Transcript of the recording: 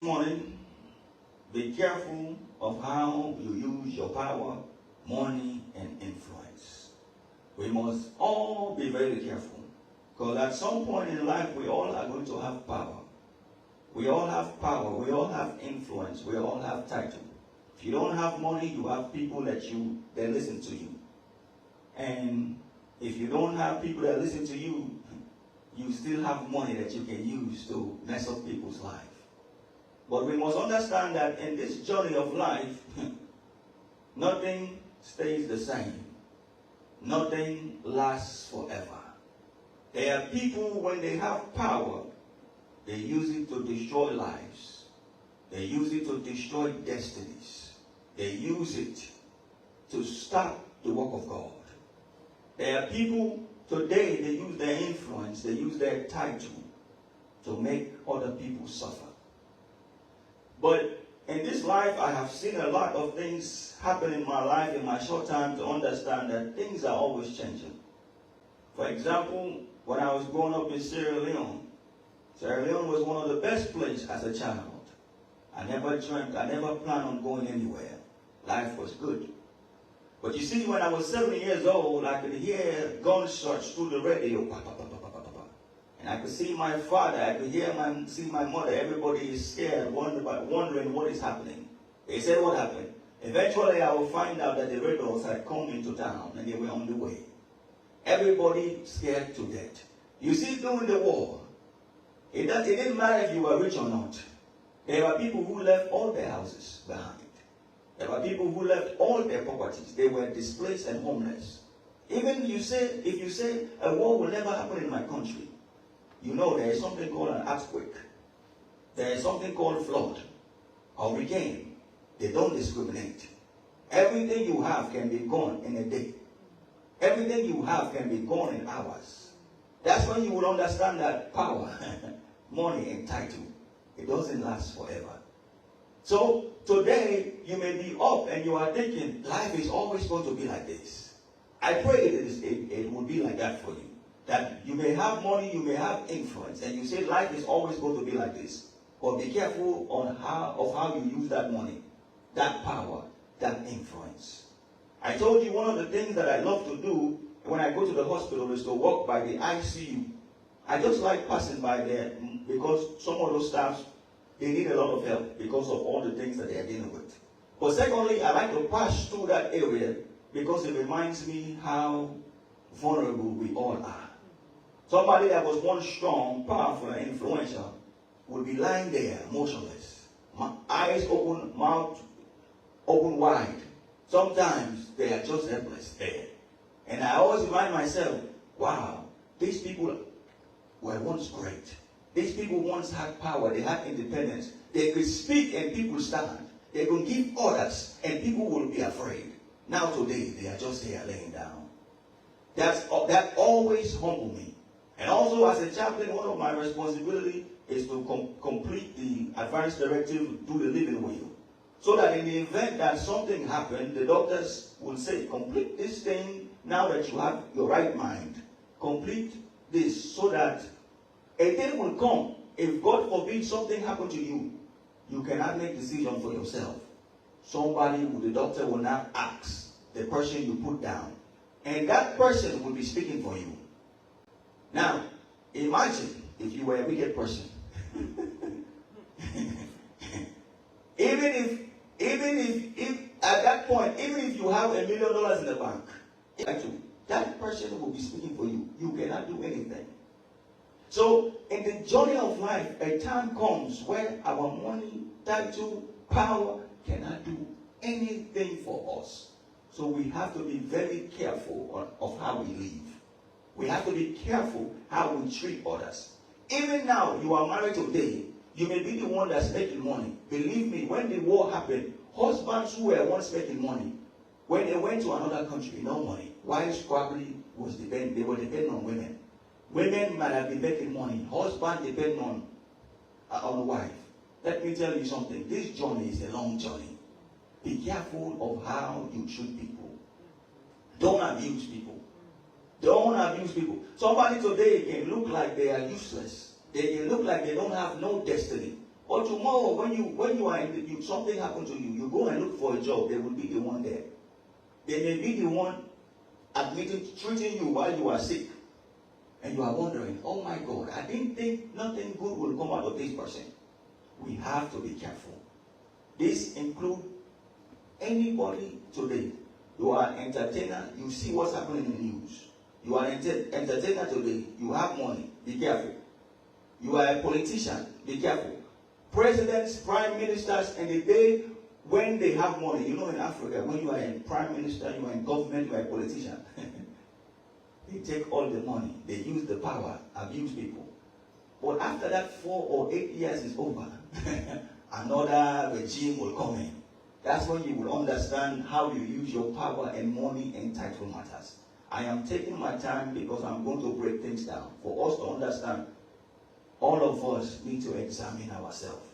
Morning, be careful of how you use your power, money, and influence. We must all be very careful because at some point in life we all are going to have power. We all have power, we all have influence, we all have title. If you don't have money, you have people that listen to you. And if you don't have people that listen to you, you still have money that you can use to mess up people's life. But we must understand that in this journey of life, nothing stays the same. Nothing lasts forever. There are people, when they have power, they use it to destroy lives. They use it to destroy destinies. They use it to stop the work of God. There are people today, they use their influence, they use their title to make other people suffer. But in this life, I have seen a lot of things happen in my life in my short time to understand that things are always changing. For example, when I was growing up in Sierra Leone was one of the best places as a child. I never dreamt, I never planned on going anywhere. Life was good. But you see, when I was 7 years old, I could hear gunshots through the radio. And I could see my father, I could see my mother. Everybody is scared, wondering what is happening. They said, what happened? Eventually, I will find out that the rebels had come into town and they were on the way. Everybody scared to death. You see, during the war, it didn't matter if you were rich or not. There were people who left all their houses behind. There were people who left all their properties. They were displaced and homeless. Even if you say a war will never happen in my country, you know there is something called an earthquake. There is something called flood or hurricane. They don't discriminate. Everything you have can be gone in a day. Everything you have can be gone in hours. That's when you will understand that power, money, and title, it doesn't last forever. So today you may be up and you are thinking life is always going to be like this. I pray it will be like that for you. That you may have money, you may have influence, and you say life is always going to be like this. But be careful of how you use that money, that power, that influence. I told you one of the things that I love to do when I go to the hospital is to walk by the ICU. I just like passing by there because some of those staffs, they need a lot of help because of all the things that they are dealing with. But secondly, I like to pass through that area because it reminds me how vulnerable we all are. Somebody that was once strong, powerful, and influential will be lying there, motionless. Eyes open, mouth open wide. Sometimes they are just helpless there. And I always remind myself, wow, these people were once great. These people once had power, they had independence. They could speak and people stand. They could give orders and people will be afraid. Now today, they are just here laying down. That always humbled me. And also as a chaplain, one of my responsibilities is to complete the advance directive, do the living will. So that in the event that something happened, the doctors will say, complete this thing now that you have your right mind. Complete this so that a day will come. If God forbid something happened to you, you cannot make decision for yourself. The doctor will now ask the person you put down. And that person will be speaking for you. Now, imagine if you were a wicked person. even if at that point, even if you have $1 million in the bank, that person will be speaking for you. You cannot do anything. So, in the journey of life, a time comes where our money, title, power cannot do anything for us. So we have to be very careful of how we live. We have to be careful how we treat others. Even now, you are married today, you may be the one that's making money. Believe me, when the war happened, husbands who were once making money, when they went to another country, no money. Wives probably they were depending on women. Women might have been making money. Husband depend on the wife. Let me tell you something. This journey is a long journey. Be careful of how you treat people. Don't abuse people. Don't abuse people. Somebody today can look like they are useless. They can look like they don't have no destiny. Or tomorrow, when you are something happened to you, you go and look for a job, they will be the one there. They may be the one treating you while you are sick. And you are wondering, oh my God, I didn't think nothing good will come out of this person. We have to be careful. This includes anybody today. You are an entertainer, you see what's happening in the news. You are an entertainer today, you have money, be careful. You are a politician, be careful. Presidents, prime ministers, and the day when they have money, you know, in Africa, when you are a prime minister, you are in government, you are a politician. They take all the money, they use the power, abuse people. But after that 4 or 8 years is over, another regime will come in. That's when you will understand how you use your power and money and title matters. I am taking my time because I'm going to break things down for us to understand. All of us need to examine ourselves.